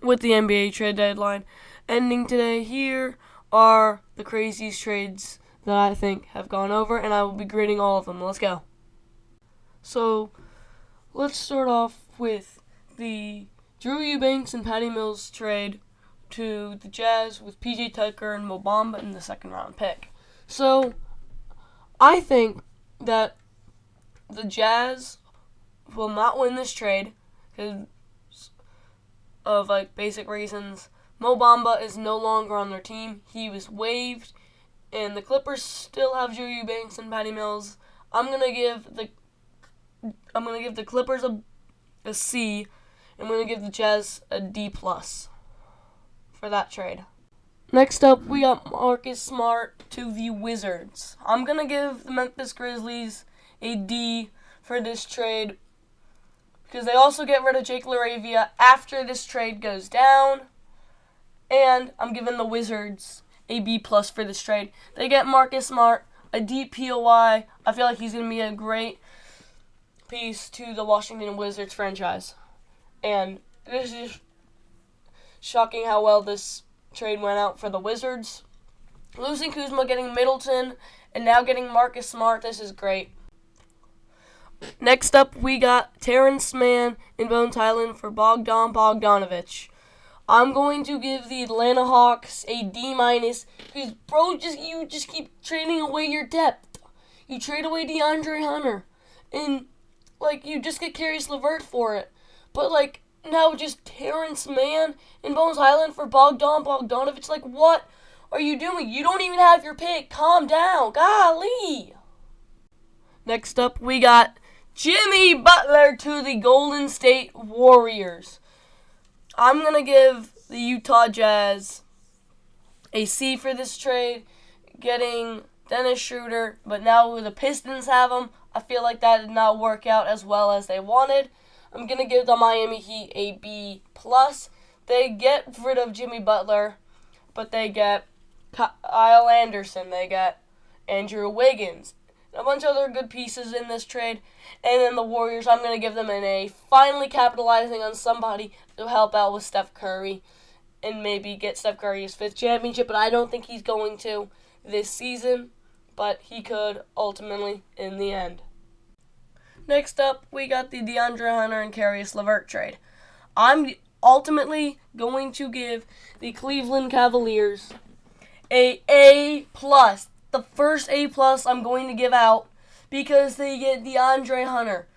with the NBA trade deadline ending today, here are the craziest trades that I think have gone over, and I will be grading all of them. Let's go. So, let's start off with the Drew Eubanks and Patty Mills trade to the Jazz with PJ Tucker and Mo Bamba in the second-round pick. So, I think that the Jazz will not win this trade because of basic reasons. Mo Bamba is no longer on their team. He was waived, and the Clippers still have Drew Eubanks and Patty Mills. I'm gonna give the Clippers a C. I'm gonna give the Jazz a D+ for that trade. Next up, we got Marcus Smart to the Wizards. I'm gonna give the Memphis Grizzlies a D for this trade because they also get rid of Jake LaRavia after this trade goes down. And I'm giving the Wizards a B+ for this trade. They get Marcus Smart, a DPOY. I feel like he's going to be a great piece to the Washington Wizards franchise. And this is shocking how well this trade went out for the Wizards. Losing Kuzma, getting Middleton, and now getting Marcus Smart. This is great. Next up, we got Terrence Mann and Bones Hyland for Bogdan Bogdanovic. I'm going to give the Atlanta Hawks a D- because, bro, you just keep trading away your depth. You trade away DeAndre Hunter, and, you just get Caris LeVert for it. But, now just Terrence Mann and Bones Hyland for Bogdan Bogdanovic. What are you doing? You don't even have your pick. Calm down. Golly. Next up, we got Jimmy Butler to the Golden State Warriors. I'm going to give the Utah Jazz a C for this trade, getting Dennis Schroeder, but now the Pistons have him. I feel like that did not work out as well as they wanted. I'm going to give the Miami Heat a B+. They get rid of Jimmy Butler, but they get Kyle Anderson, they get Andrew Wiggins, a bunch of other good pieces in this trade. And then the Warriors, I'm going to give them an A, finally capitalizing on somebody to help out with Steph Curry and maybe get Steph Curry his 5th championship, but I don't think he's going to this season, but he could ultimately in the end. Next up, we got the DeAndre Hunter and Caris LeVert trade. I'm ultimately going to give the Cleveland Cavaliers a A+. The first A+ I'm going to give out because they get DeAndre Hunter.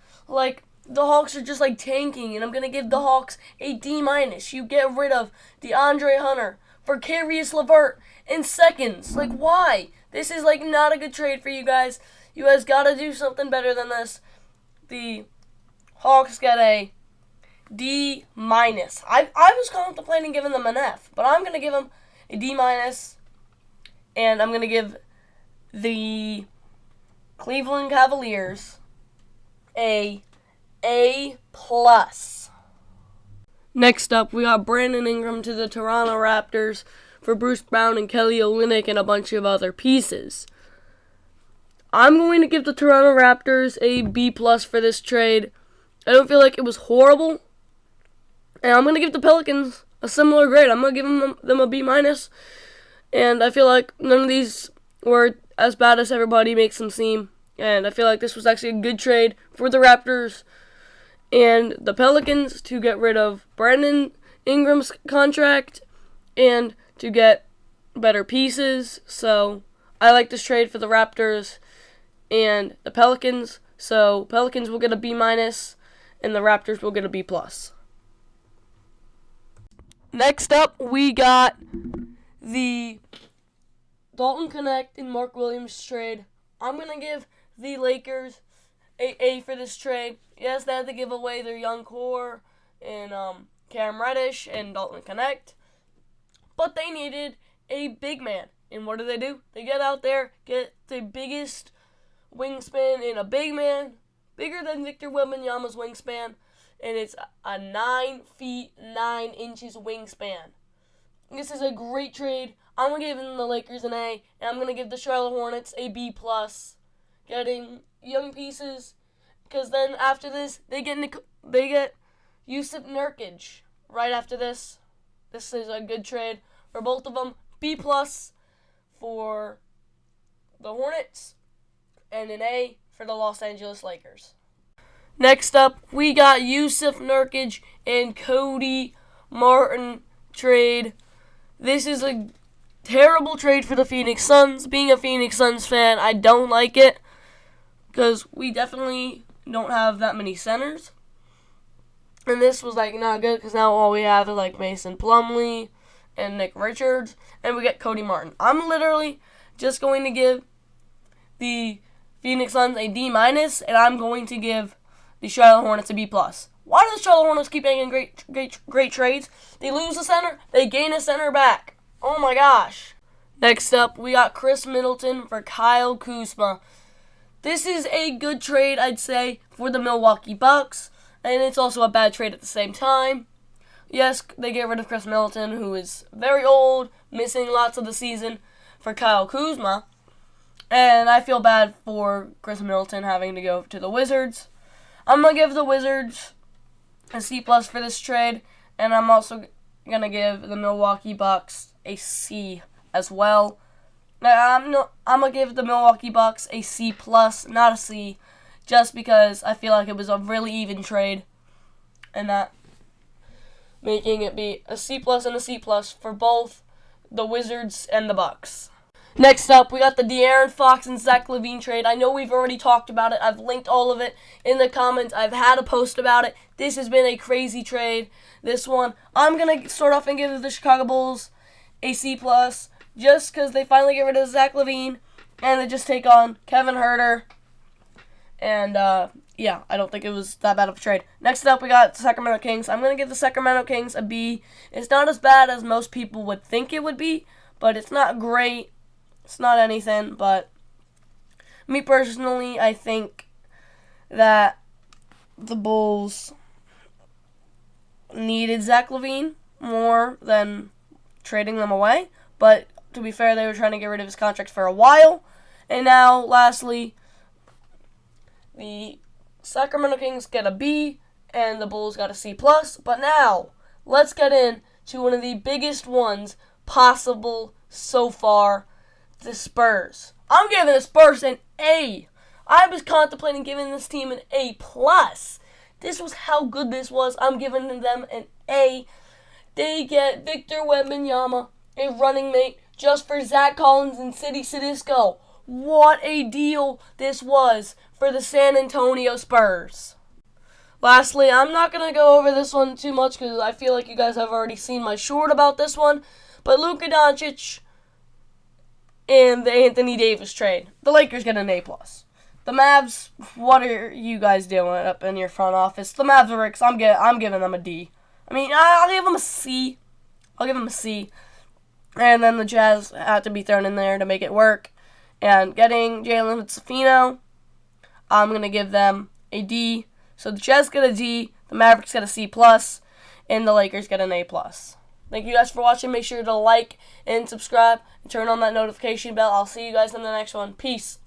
The Hawks are just tanking, and I'm going to give the Hawks a D-. You get rid of DeAndre Hunter for Caris LeVert in seconds. Why? This is not a good trade for you guys. You guys got to do something better than this. The Hawks get a D-. I was contemplating giving them an F, but I'm going to give them a D-, and I'm going to give the Cleveland Cavaliers a A+. Next up, we got Brandon Ingram to the Toronto Raptors for Bruce Brown and Kelly Olynyk and a bunch of other pieces. I'm going to give the Toronto Raptors a B+ for this trade. I don't feel like it was horrible. And I'm going to give the Pelicans a similar grade. I'm going to give them a B-. And I feel like none of these were as bad as everybody makes them seem. And I feel like this was actually a good trade for the Raptors and the Pelicans to get rid of Brandon Ingram's contract and to get better pieces. So I like this trade for the Raptors and the Pelicans. So Pelicans will get a B- and the Raptors will get a B+. Next up, we got the Dalton Connect and Mark Williams trade. I'm going to give the Lakers A for this trade. Yes, they had to give away their young core and Cam Reddish and Dalton Connect, but they needed a big man. And what do? They get out there, get the biggest wingspan in a big man, bigger than Victor Wembanyama's wingspan, and it's a 9 feet 9 inches wingspan. This is a great trade. I'm going to give the Lakers an A, and I'm going to give the Charlotte Hornets a B+, getting young pieces, because then after this, they get Yusuf Nurkic right after this. This is a good trade for both of them. B plus for the Hornets and an A for the Los Angeles Lakers. Next up, we got Yusuf Nurkic and Cody Martin trade. This is a terrible trade for the Phoenix Suns. Being a Phoenix Suns fan, I don't like it because we definitely don't have that many centers. And this was not good because now all we have is Mason Plumlee and Nick Richards, and we get Cody Martin. I'm literally just going to give the Phoenix Suns a D-, and I'm going to give the Charlotte Hornets a B+. Why do the Charlotte Hornets keep making great trades? They lose a center, they gain a center back. Oh my gosh. Next up, we got Chris Middleton for Kyle Kuzma. This is a good trade, I'd say, for the Milwaukee Bucks, and it's also a bad trade at the same time. Yes, they get rid of Chris Middleton, who is very old, missing lots of the season, for Kyle Kuzma. And I feel bad for Chris Middleton having to go to the Wizards. I'm going to give the Wizards a C+ for this trade, and I'm also going to give the Milwaukee Bucks a C as well. Now, I'm going to give the Milwaukee Bucks a C+, not a C, just because I feel like it was a really even trade, and that making it be a C+ and a C+ for both the Wizards and the Bucks. Next up, we got the De'Aaron Fox and Zach LaVine trade. I know we've already talked about it. I've linked all of it in the comments. I've had a post about it. This has been a crazy trade. This one, I'm going to start off and give the Chicago Bulls a C+, just because they finally get rid of Zach LaVine, and they just take on Kevin Huerter. And, yeah, I don't think it was that bad of a trade. Next up, we got the Sacramento Kings. I'm going to give the Sacramento Kings a B. It's not as bad as most people would think it would be, but it's not great. It's not anything, but me personally, I think that the Bulls needed Zach LaVine more than trading them away. But to be fair, they were trying to get rid of his contract for a while. And now, lastly, the Sacramento Kings get a B, and the Bulls got a C+. But now, let's get into one of the biggest ones possible so far, the Spurs. I'm giving the Spurs an A. I was contemplating giving this team an A+. This was how good this was. I'm giving them an A. They get Victor Wembanyama, a running mate, just for Zach Collins and City Cedisco. What a deal this was for the San Antonio Spurs. Lastly, I'm not going to go over this one too much because I feel like you guys have already seen my short about this one. But Luka Doncic and the Anthony Davis trade. The Lakers get an A+. The Mavs, what are you guys doing up in your front office? The Mavericks, I'm giving them a D. I mean, I'll give them a C. And then the Jazz had to be thrown in there to make it work. And getting Jalen Safino, I'm going to give them a D. So the Jazz get a D, the Mavericks get a C+, and the Lakers get an A+. Thank you guys for watching. Make sure to like and subscribe and turn on that notification bell. I'll see you guys in the next one. Peace.